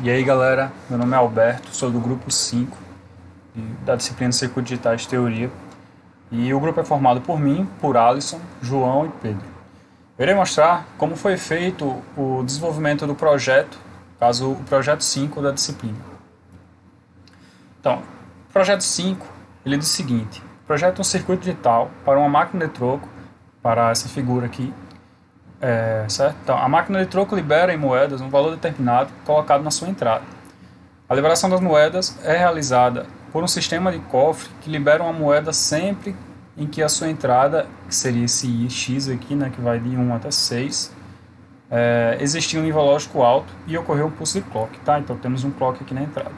E aí galera, meu nome é Alberto, sou do grupo 5 da disciplina de Circuitos Digitais de Teoria, e o grupo é formado por mim, por Alisson, João e Pedro. Eu irei mostrar como foi feito o desenvolvimento do projeto, caso o projeto 5 da disciplina. Então, o projeto 5, ele diz o seguinte: projeta um circuito digital para uma máquina de troco, para essa figura aqui, certo? Então, a máquina de troco libera em moedas um valor determinado colocado na sua entrada. A liberação das moedas é realizada por um sistema de cofre que libera uma moeda sempre em que a sua entrada, que seria esse X aqui, né, que vai de 1 até 6, existia um nível lógico alto e ocorreu um pulso de clock. Tá? Então temos um clock aqui na entrada.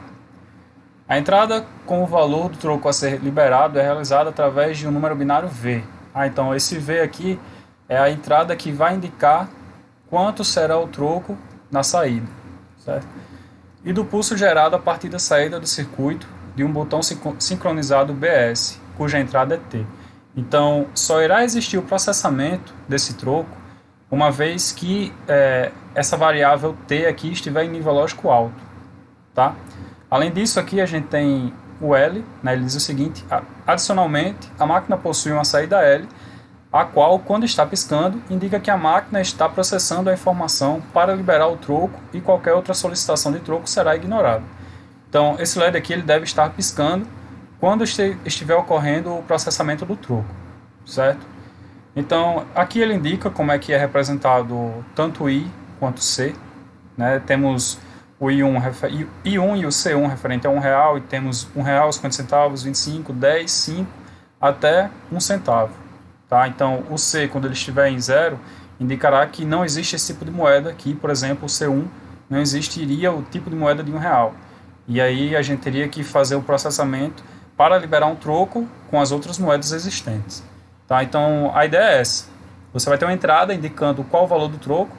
A entrada com o valor do troco a ser liberado é realizada através de um número binário V. Então esse V aqui é a entrada que vai indicar quanto será o troco na saída, certo? E do pulso gerado a partir da saída do circuito de um botão sincronizado BS, cuja entrada é T. Então, só irá existir o processamento desse troco uma vez que essa variável T aqui estiver em nível lógico alto. Tá? Além disso, aqui a gente tem o L, né? Ele diz o seguinte: adicionalmente, a máquina possui uma saída L, a qual, quando está piscando, indica que a máquina está processando a informação para liberar o troco e qualquer outra solicitação de troco será ignorada. Então, esse LED aqui ele deve estar piscando quando estiver ocorrendo o processamento do troco, certo? Então, aqui ele indica como é que é representado tanto I quanto C, né? Temos o I1 e o C1 referente a R$1, e temos R$1, 50 centavos, 25, 10, 5, até 1 centavo. Tá? Então, o C, quando ele estiver em 0, indicará que não existe esse tipo de moeda aqui. Por exemplo, o C1 não existiria o tipo de moeda de R$1. E aí a gente teria que fazer o processamento para liberar um troco com as outras moedas existentes. Tá? Então, a ideia é essa. Você vai ter uma entrada indicando qual o valor do troco,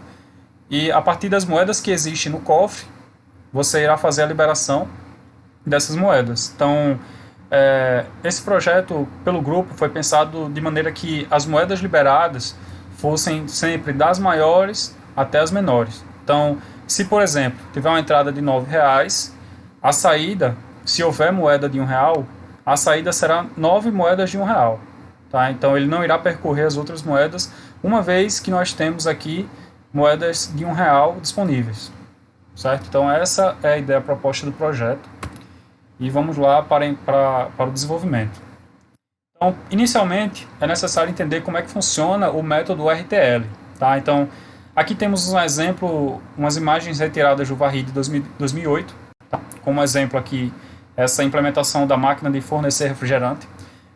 e a partir das moedas que existem no cofre, você irá fazer a liberação dessas moedas. Então, esse projeto pelo grupo foi pensado de maneira que as moedas liberadas fossem sempre das maiores até as menores. Então, se por exemplo tiver uma entrada de R$9, a saída, se houver moeda de R$1, a saída será 9 moedas de R$1. Tá? Então ele não irá percorrer as outras moedas, uma vez que nós temos aqui moedas de R$1 disponíveis, certo? Então essa é a ideia proposta do projeto. E vamos lá para o desenvolvimento. Então, inicialmente, é necessário entender como é que funciona o método RTL. Tá? Então, aqui temos um exemplo, umas imagens retiradas do Varri de 2008. Tá? Como exemplo aqui, essa implementação da máquina de fornecer refrigerante.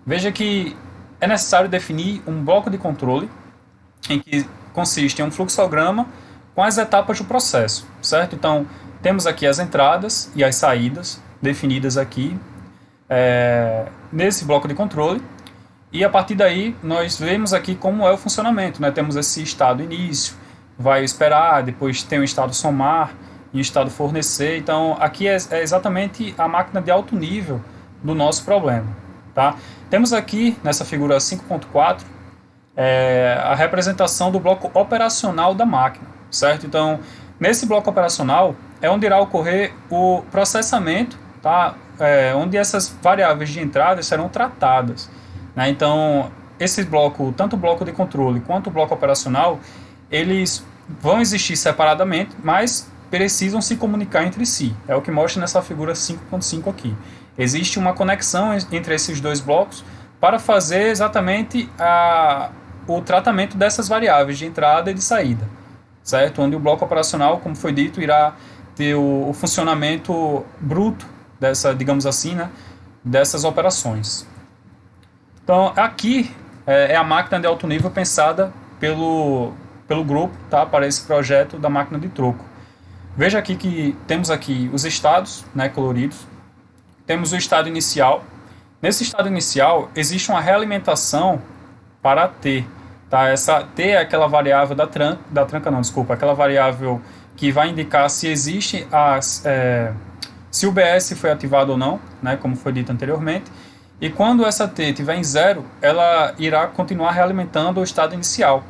Veja que é necessário definir um bloco de controle, em que consiste em um fluxograma com as etapas do processo. Certo? Então, temos aqui as entradas e as saídas, definidas aqui nesse bloco de controle, e a partir daí nós vemos aqui como é o funcionamento, né? Temos esse estado início, vai esperar, depois tem o estado somar e o estado fornecer. Então aqui é exatamente a máquina de alto nível do nosso problema. Tá? Temos aqui nessa figura 5.4 a representação do bloco operacional da máquina, certo? Então nesse bloco operacional é onde irá ocorrer o processamento, tá? Onde essas variáveis de entrada serão tratadas. Né? Então, esse bloco, tanto o bloco de controle quanto o bloco operacional, eles vão existir separadamente, mas precisam se comunicar entre si. É o que mostra nessa figura 5.5 aqui. Existe uma conexão entre esses dois blocos para fazer exatamente o tratamento dessas variáveis de entrada e de saída. Certo? Onde o bloco operacional, como foi dito, irá ter o funcionamento bruto digamos assim, né, dessas operações. Então, aqui é a máquina de alto nível pensada pelo grupo, tá, para esse projeto da máquina de troco. Veja aqui que temos aqui os estados, né, coloridos. Temos o estado inicial. Nesse estado inicial, existe uma realimentação para T. Tá? Essa T é aquela variável aquela variável que vai indicar se existe se o BS foi ativado ou não, né, como foi dito anteriormente, e quando essa T estiver em 0, ela irá continuar realimentando o estado inicial.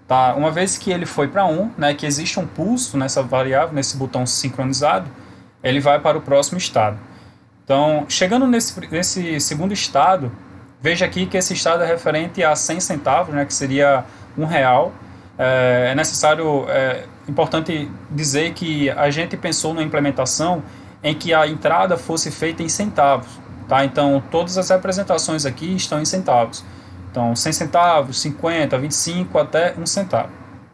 Tá? Uma vez que ele foi para 1, né, que existe um pulso nessa variável, nesse botão sincronizado, ele vai para o próximo estado. Então, chegando nesse segundo estado, veja aqui que esse estado é referente a 100 centavos, né, que seria R$ 1. É necessário, importante dizer que a gente pensou numa implementação em que a entrada fosse feita em centavos, tá? Então, todas as representações aqui estão em centavos. Então, 100 centavos, 50, 25 até 1 centavo,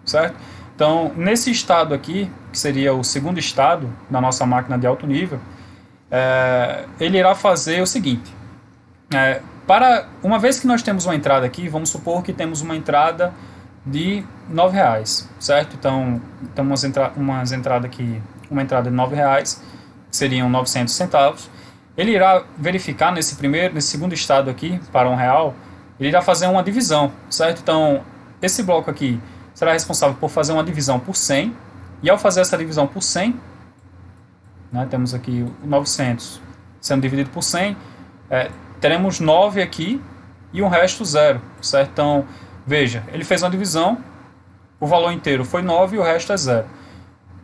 certo? Então, nesse estado aqui, que seria o segundo estado da nossa máquina de alto nível, ele irá fazer o seguinte. Uma vez que nós temos uma entrada aqui, vamos supor que temos uma entrada de R$ 9, certo? Então, temos umas entradas aqui, uma entrada de R$ 9, que seriam 900 centavos. Ele irá verificar nesse segundo estado aqui, para R$ 1, ele irá fazer uma divisão, certo? Então, esse bloco aqui será responsável por fazer uma divisão por 100, e ao fazer essa divisão por 100, né, temos aqui o 900 sendo dividido por 100, teremos 9 aqui e o resto 0, certo? Então, veja, ele fez uma divisão, o valor inteiro foi 9 e o resto é 0.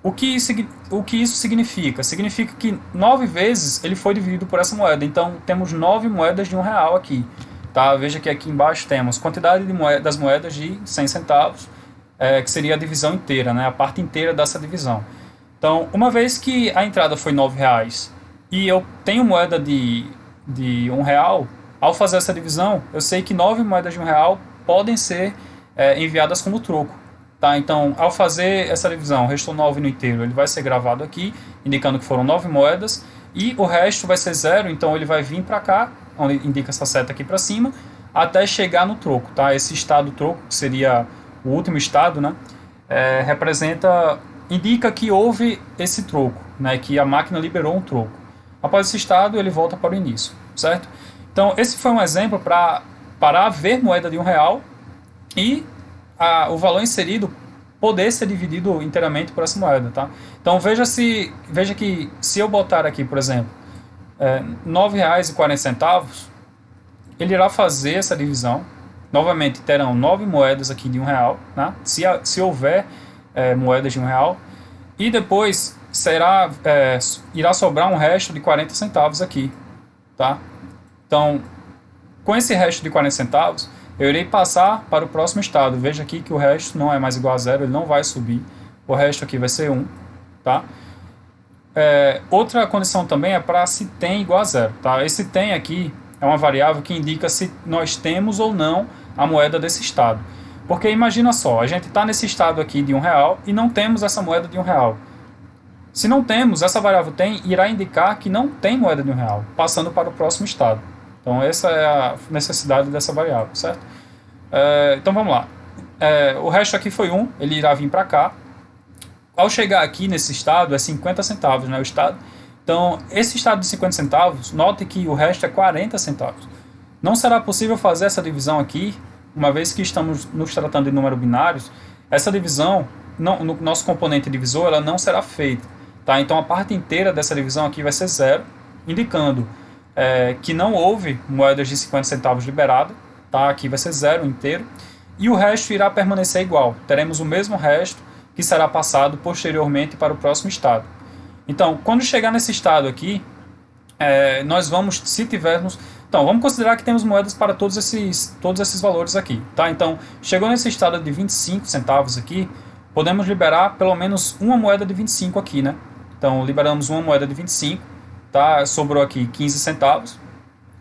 O que isso significa? Significa que 9 vezes ele foi dividido por essa moeda, então temos 9 moedas de R$ 1 aqui. Tá? Veja que aqui embaixo temos quantidade das moedas de 100 centavos, que seria a divisão inteira, né? A parte inteira dessa divisão. Então, uma vez que a entrada foi R$ 9 e eu tenho moeda de R$ 1, ao fazer essa divisão, eu sei que 9 moedas de R$ 1 podem ser enviadas como troco. Tá? Então, ao fazer essa divisão, restou 9 no inteiro, ele vai ser gravado aqui, indicando que foram 9 moedas, e o resto vai ser 0, então ele vai vir para cá, onde indica essa seta aqui para cima, até chegar no troco. Tá? Esse estado troco, que seria o último estado, né, indica que houve esse troco, né, que a máquina liberou um troco. Após esse estado, ele volta para o início, certo? Então, esse foi um exemplo para haver moeda de R$ 1 e o valor inserido poder ser dividido inteiramente por essa moeda, tá? Então, veja que se eu botar aqui, por exemplo, R$ 9,40, ele irá fazer essa divisão. Novamente, terão 9 moedas aqui de R$ 1, né? Se houver moedas de R$ 1, e depois irá sobrar um resto de 40 centavos aqui, tá? Então, com esse resto de 40 centavos, eu irei passar para o próximo estado. Veja aqui que o resto não é mais igual a 0, ele não vai subir. O resto aqui vai ser 1, tá? Outra condição também é para se tem igual a 0, tá? Esse tem aqui é uma variável que indica se nós temos ou não a moeda desse estado. Porque imagina só, a gente está nesse estado aqui de R$ 1 e não temos essa moeda de R$ 1. Se não temos, essa variável tem irá indicar que não tem moeda de R$ 1, passando para o próximo estado. Então essa é a necessidade dessa variável, certo? Então vamos lá. O resto aqui foi 1, ele irá vir para cá. Ao chegar aqui nesse estado é 50 centavos, né, o estado. Então esse estado de 50 centavos, note que o resto é 40 centavos. Não será possível fazer essa divisão aqui, uma vez que estamos nos tratando de números binários. Essa divisão, no nosso componente divisor, ela não será feita. Tá? Então a parte inteira dessa divisão aqui vai ser 0, indicando que não houve moedas de 50 centavos liberadas, tá? Aqui vai ser 0 inteiro, e o resto irá permanecer igual. Teremos o mesmo resto que será passado posteriormente para o próximo estado. Então, quando chegar nesse estado aqui, nós vamos, se tivermos... Então, vamos considerar que temos moedas para todos esses valores aqui. Tá? Então, chegou nesse estado de 25 centavos aqui, podemos liberar pelo menos uma moeda de 25 aqui, né? Então, liberamos uma moeda de 25, tá? Sobrou aqui 15 centavos,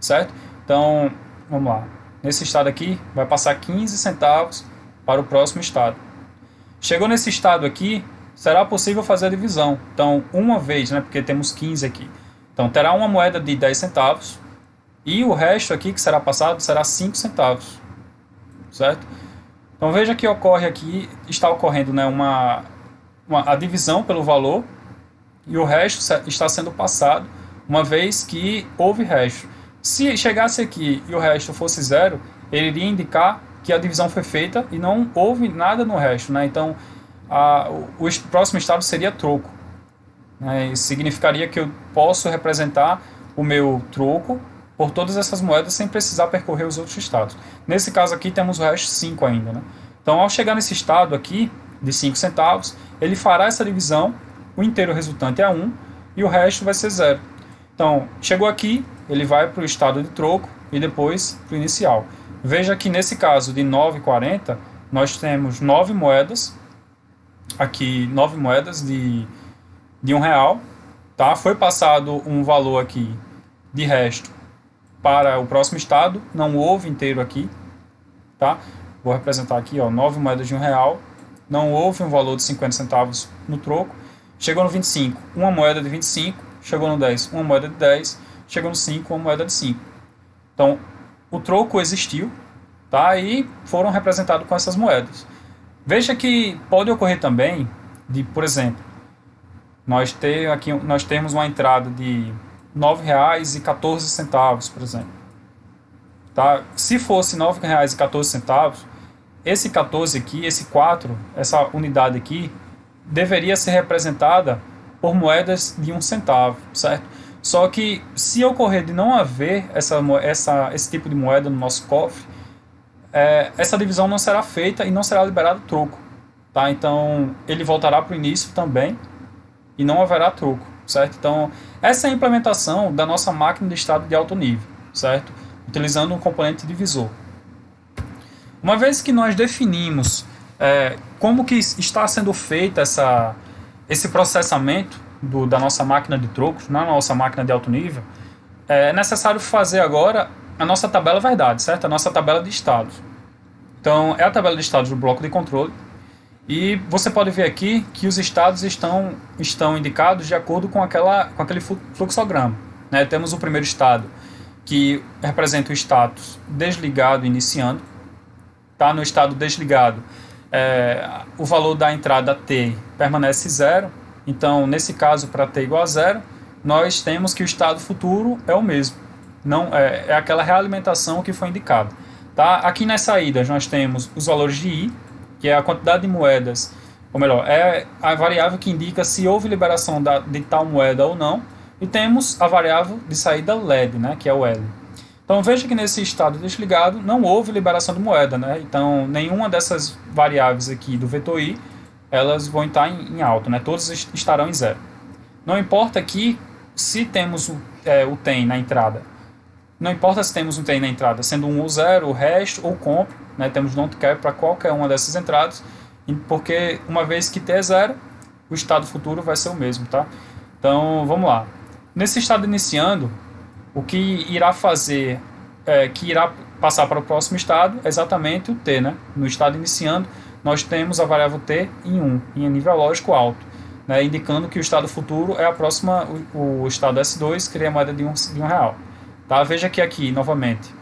certo? Então, vamos lá. Nesse estado aqui, vai passar 15 centavos para o próximo estado. Chegou nesse estado aqui, será possível fazer a divisão. Então, uma vez, né? Porque temos 15 aqui. Então, terá uma moeda de 10 centavos e o resto aqui que será passado será 5 centavos, certo? Então, veja que está ocorrendo, né, a divisão pelo valor, e o resto está sendo passado, uma vez que houve resto. Se chegasse aqui e o resto fosse 0, ele iria indicar que a divisão foi feita e não houve nada no resto, né? Então, o próximo estado seria troco, né? Isso significaria que eu posso representar o meu troco por todas essas moedas sem precisar percorrer os outros estados. Nesse caso aqui temos o resto 5 ainda, né? Então, ao chegar nesse estado aqui, de 5 centavos, ele fará essa divisão, o inteiro resultante é 1, e o resto vai ser zero. Então, chegou aqui, ele vai para o estado de troco e depois para o inicial. Veja que nesse caso de 9,40, nós temos 9 moedas, aqui 9 moedas de R$ 1, tá? Foi passado um valor aqui de resto para o próximo estado, não houve inteiro aqui, tá? Vou representar aqui, ó, 9 moedas de R$ 1, não houve um valor de 50 centavos no troco. Chegou no 25, uma moeda de 25, chegou no 10, uma moeda de 10, chegou no 5, uma moeda de 5. Então, o troco existiu, tá? E foram representados com essas moedas. Veja que pode ocorrer também de, por exemplo, nós temos uma entrada de R$ 9,14, por exemplo. Tá? Se fosse R$ 9,14, esse 14 aqui, esse 4, essa unidade aqui, deveria ser representada por moedas de 1 centavo, certo? Só que se ocorrer de não haver esse tipo de moeda no nosso cofre, essa divisão não será feita e não será liberado troco, tá? Então ele voltará para o início também e não haverá troco, certo? Então essa é a implementação da nossa máquina de estado de alto nível, certo? Utilizando um componente divisor. Uma vez que nós definimos como que está sendo feita esse processamento da nossa máquina de trocos, na nossa máquina de alto nível, é necessário fazer agora a nossa tabela verdade, certo? A nossa tabela de estados. Então, é a tabela de estados do bloco de controle. E você pode ver aqui que os estados estão indicados de acordo com aquele fluxograma, né? Temos o primeiro estado, que representa o status desligado iniciando. Tá? No estado desligado, o valor da entrada T permanece zero. Então, nesse caso, para T igual a zero, nós temos que o estado futuro é o mesmo. Não, é aquela realimentação que foi indicada. Tá? Aqui nas saídas, nós temos os valores de I, que é a quantidade de moedas, ou melhor, é a variável que indica se houve liberação de tal moeda ou não. E temos a variável de saída LED, né, que é o L. Então veja que nesse estado desligado não houve liberação de moeda, né? Então nenhuma dessas variáveis aqui do vetor I, elas vão estar em alto, né? Todas estarão em zero. Não importa aqui se temos o TEM na entrada. Não importa se temos um TEM na entrada, sendo 1 ou 0, o resto ou compre, né? Temos don't care para qualquer uma dessas entradas, porque uma vez que T é zero, o estado futuro vai ser o mesmo, tá? Então vamos lá. Nesse estado iniciando, o que irá fazer, que irá passar para o próximo estado é exatamente o T, né? No estado iniciando, nós temos a variável T em 1, em nível lógico alto, né? Indicando que o estado futuro é o estado S2, que é a moeda de R$ 1. Tá? Veja que aqui, novamente,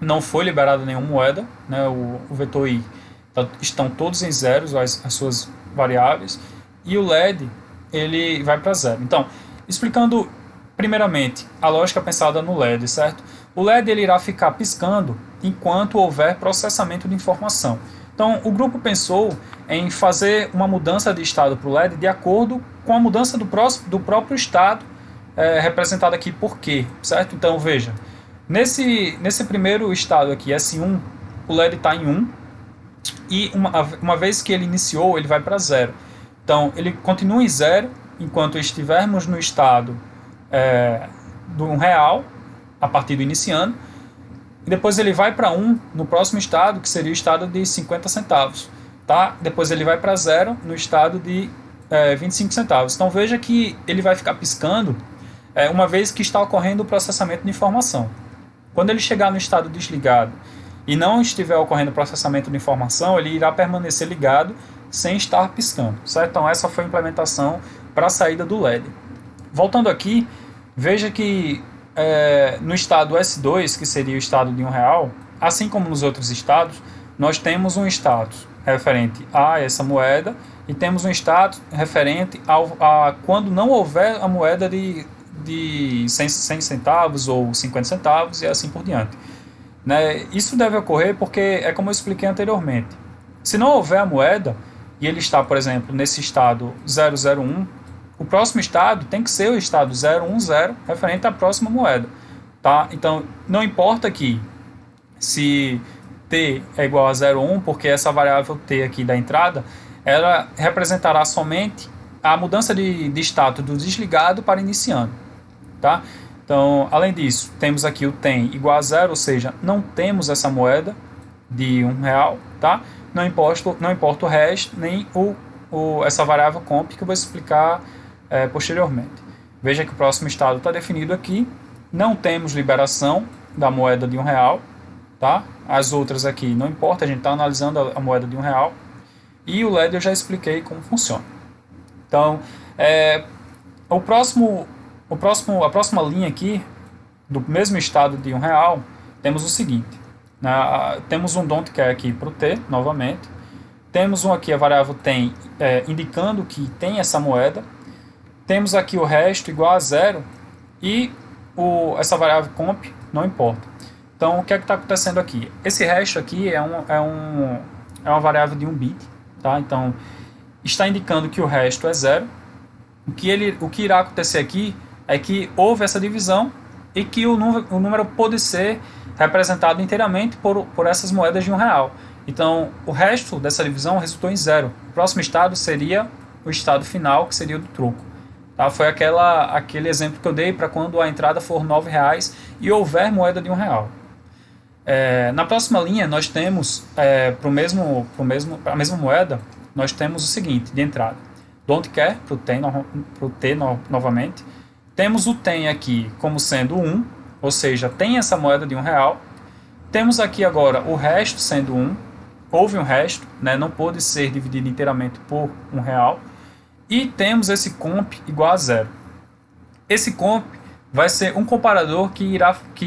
não foi liberada nenhuma moeda, né? O vetor I estão todos em zeros, as suas variáveis, e o LED ele vai para zero. Então, explicando primeiramente a lógica pensada no LED, certo? O LED ele irá ficar piscando enquanto houver processamento de informação. Então, o grupo pensou em fazer uma mudança de estado para o LED de acordo com a mudança do próprio estado, representado aqui por Q, certo? Então, veja, nesse primeiro estado aqui, S1, o LED está em 1, e uma vez que ele iniciou, ele vai para 0. Então, ele continua em 0 enquanto estivermos no estado do R$1, a partir do iniciando, e depois ele vai para 1 no próximo estado, que seria o estado de 50 centavos. Tá? Depois ele vai para 0 no estado de 25 centavos. Então veja que ele vai ficar piscando uma vez que está ocorrendo o processamento de informação. Quando ele chegar no estado desligado e não estiver ocorrendo o processamento de informação, ele irá permanecer ligado sem estar piscando. Certo? Então essa foi a implementação para a saída do LED. Voltando aqui, veja que no estado S2, que seria o estado de R$1, assim como nos outros estados, nós temos um status referente a essa moeda e temos um status referente a quando não houver a moeda de 100 centavos ou 50 centavos e assim por diante. Né? Isso deve ocorrer porque é como eu expliquei anteriormente. Se não houver a moeda e ele está, por exemplo, nesse estado 001, o próximo estado tem que ser o estado 010 referente à próxima moeda. Tá? Então, não importa aqui se T é igual a 0,1, porque essa variável T aqui da entrada, ela representará somente a mudança de status do desligado para iniciando, tá? Então, além disso, temos aqui o tem igual a zero, ou seja, não temos essa moeda de R$1, tá? Não importa o resto, nem essa variável comp que eu vou explicar posteriormente. Veja que o próximo estado está definido aqui, não temos liberação da moeda de R$1, tá? As outras aqui não importa, a gente está analisando a moeda de R$1, e o LED eu já expliquei como funciona. Então, a próxima linha aqui, do mesmo estado de R$1, temos o seguinte, né? Temos um don't care aqui para o T, novamente, temos aqui a variável tem, indicando que tem essa moeda, temos aqui o resto igual a zero, e essa variável comp não importa. Então, o que é que está acontecendo aqui? Esse resto aqui é uma variável de 1 bit, tá? Então, está indicando que o resto é zero. O que irá acontecer aqui é que houve essa divisão e que o número pode ser representado inteiramente por essas moedas de R$1. Então, o resto dessa divisão resultou em zero. O próximo estado seria o estado final, que seria o do troco. Tá? Foi aquele exemplo que eu dei para quando a entrada for R$9 e houver moeda de R$1. Na próxima linha, nós temos, para a mesma moeda, nós temos o seguinte, de entrada. Don't care, para o T novamente. Temos o tem aqui como sendo 1, ou seja, tem essa moeda de R$1. Temos aqui agora o resto sendo 1. Houve um resto, né, não pôde ser dividido inteiramente por R$1. E temos esse comp igual a zero. Esse comp vai ser um comparador que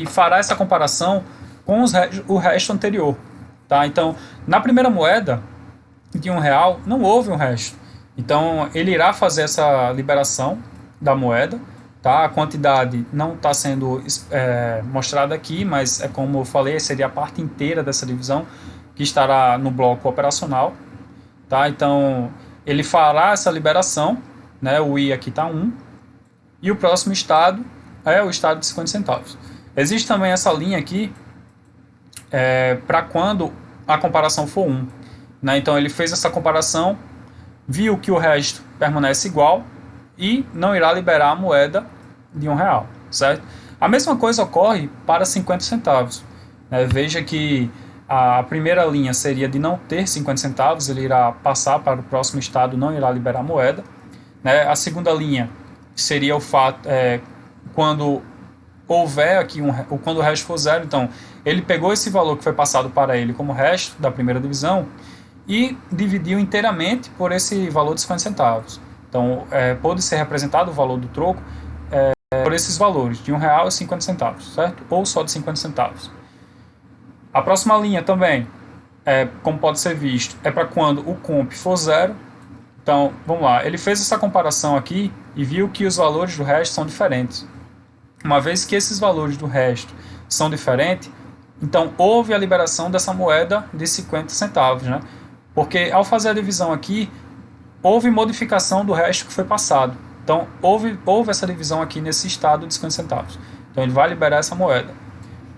fará essa comparação com o resto anterior. Tá? Então, na primeira moeda de R$1 não houve um resto. Então, ele irá fazer essa liberação da moeda. Tá? A quantidade não está sendo mostrada aqui, mas como eu falei, seria a parte inteira dessa divisão que estará no bloco operacional. Tá? Então, ele fará essa liberação, né? O I aqui está 1, e o próximo estado é o estado de 50 centavos. Existe também essa linha aqui para quando a comparação for 1. Né? Então ele fez essa comparação, viu que o resto permanece igual e não irá liberar a moeda de R$1, certo? A mesma coisa ocorre para 50 centavos. Veja que a primeira linha seria de não ter 50 centavos, ele irá passar para o próximo estado, não irá liberar a moeda. A segunda linha seria o fato, quando houver aqui quando o resto for zero, então ele pegou esse valor que foi passado para ele como resto da primeira divisão e dividiu inteiramente por esse valor de 50 centavos. Então, pode ser representado o valor do troco por esses valores, de R$1 e 50 centavos, certo? Ou só de 50 centavos. A próxima linha também, como pode ser visto, é para quando o comp for zero. Então, vamos lá, ele fez essa comparação aqui e viu que os valores do resto são diferentes. Uma vez que esses valores do resto são diferentes, então houve a liberação dessa moeda de 50 centavos, né? Porque ao fazer a divisão aqui, houve modificação do resto que foi passado. Então, houve essa divisão aqui nesse estado de 50 centavos. Então, ele vai liberar essa moeda.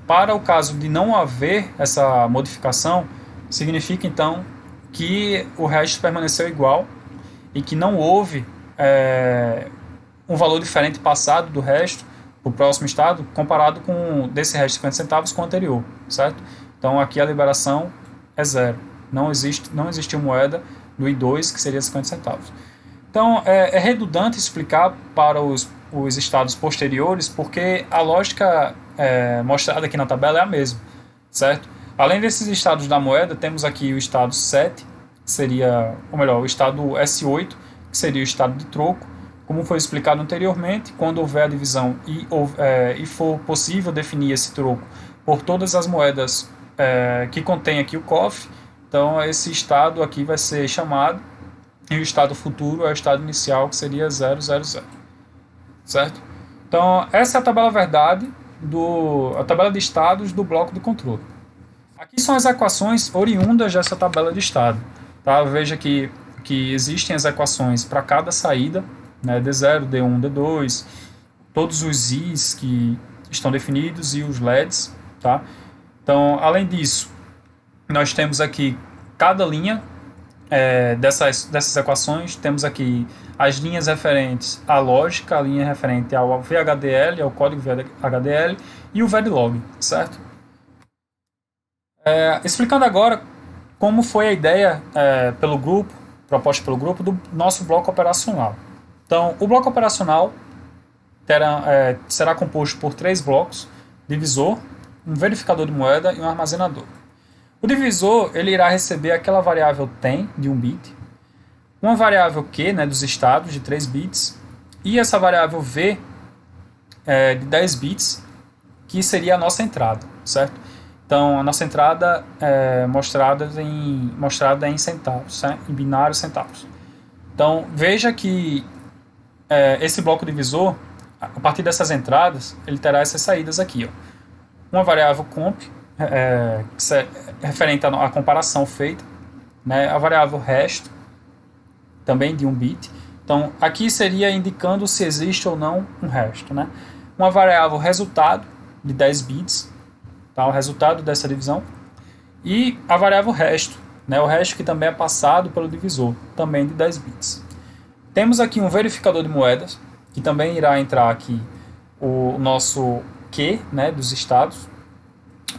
Para o caso de não haver essa modificação, significa então que o resto permaneceu igual e que não houve um valor diferente passado do resto para o próximo estado, comparado com desse resto de 50 centavos com o anterior, certo? Então aqui a liberação é zero. Não existiu moeda do I2 que seria 50 centavos. Então é redundante explicar para os estados posteriores, porque a lógica mostrada aqui na tabela é a mesma, certo? Além desses estados da moeda, temos aqui o estado 7, o estado S8, que seria o estado de troco. Como foi explicado anteriormente, quando houver a divisão e for possível definir esse troco por todas as moedas que contém aqui o cofre, então esse estado aqui vai ser chamado, e o estado futuro é o estado inicial, que seria 000, certo? Então essa é a tabela verdade, a tabela de estados do bloco de controle. Aqui são as equações oriundas dessa tabela de estado. Tá? Veja que existem as equações para cada saída, né, D0, D1, D2, todos os Is que estão definidos e os LEDs. Tá? Então, além disso, nós temos aqui cada linha dessas equações, temos aqui as linhas referentes à lógica, a linha referente ao VHDL, ao código VHDL, e o Verilog, certo? Explicando agora como foi a ideia proposta pelo grupo, do nosso bloco operacional. Então, o bloco operacional será composto por 3 blocos: divisor, um verificador de moeda e um armazenador. O divisor ele irá receber aquela variável tem, de 1 bit, uma variável q, né, dos estados, de 3 bits, e essa variável v, de 10 bits, que seria a nossa entrada, certo? Então, a nossa entrada é mostrada em centavos, né, em binários centavos. Então, veja que esse bloco divisor, a partir dessas entradas, ele terá essas saídas aqui, ó. Uma variável comp, referente à comparação feita, né, a variável resto, também de 1 bit. Então, aqui seria indicando se existe ou não um resto, né? Uma variável resultado, de 10 bits, tá, o resultado dessa divisão, e a variável resto, né, o resto que também é passado pelo divisor, também de 10 bits. Temos aqui um verificador de moedas, que também irá entrar aqui o nosso Q, né, dos estados,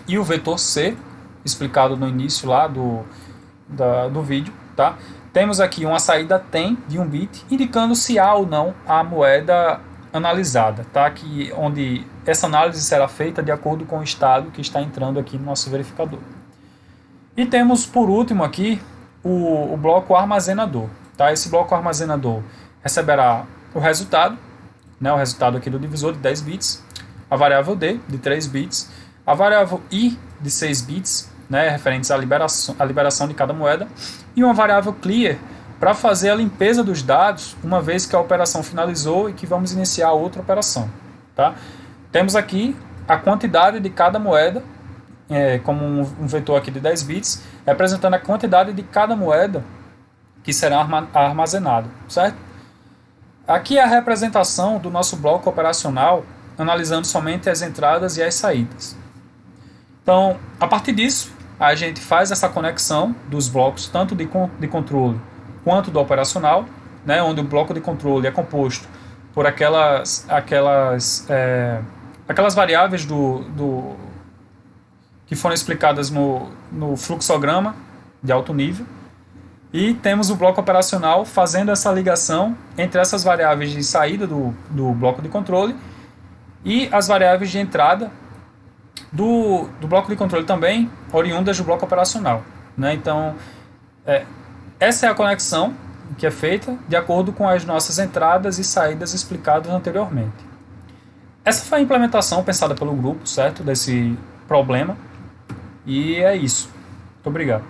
e o vetor C, explicado no início lá do vídeo, tá? Temos aqui uma saída tem de 1 bit, indicando se há ou não a moeda analisada, tá? Onde essa análise será feita de acordo com o estado que está entrando aqui no nosso verificador. E temos, por último, aqui o bloco armazenador, tá? Esse bloco armazenador receberá o resultado, né? O resultado aqui do divisor de 10 bits, a variável D de 3 bits, a variável I de 6 bits, né, referentes à liberação de cada moeda, e uma variável clear para fazer a limpeza dos dados uma vez que a operação finalizou e que vamos iniciar outra operação, tá? Temos aqui a quantidade de cada moeda, como um vetor aqui de 10 bits, representando a quantidade de cada moeda que será armazenada, certo? Aqui é a representação do nosso bloco operacional, analisando somente as entradas e as saídas. Então, a partir disso, a gente faz essa conexão dos blocos, tanto de controle quanto do operacional, né, onde o bloco de controle é composto por aquelas variáveis que foram explicadas no fluxograma de alto nível, e temos o bloco operacional fazendo essa ligação entre essas variáveis de saída do bloco de controle e as variáveis de entrada do bloco de controle também, oriundas do bloco operacional, né? Então, essa é a conexão que é feita de acordo com as nossas entradas e saídas explicadas anteriormente. Essa foi a implementação pensada pelo grupo, certo? Desse problema. E é isso. Muito obrigado.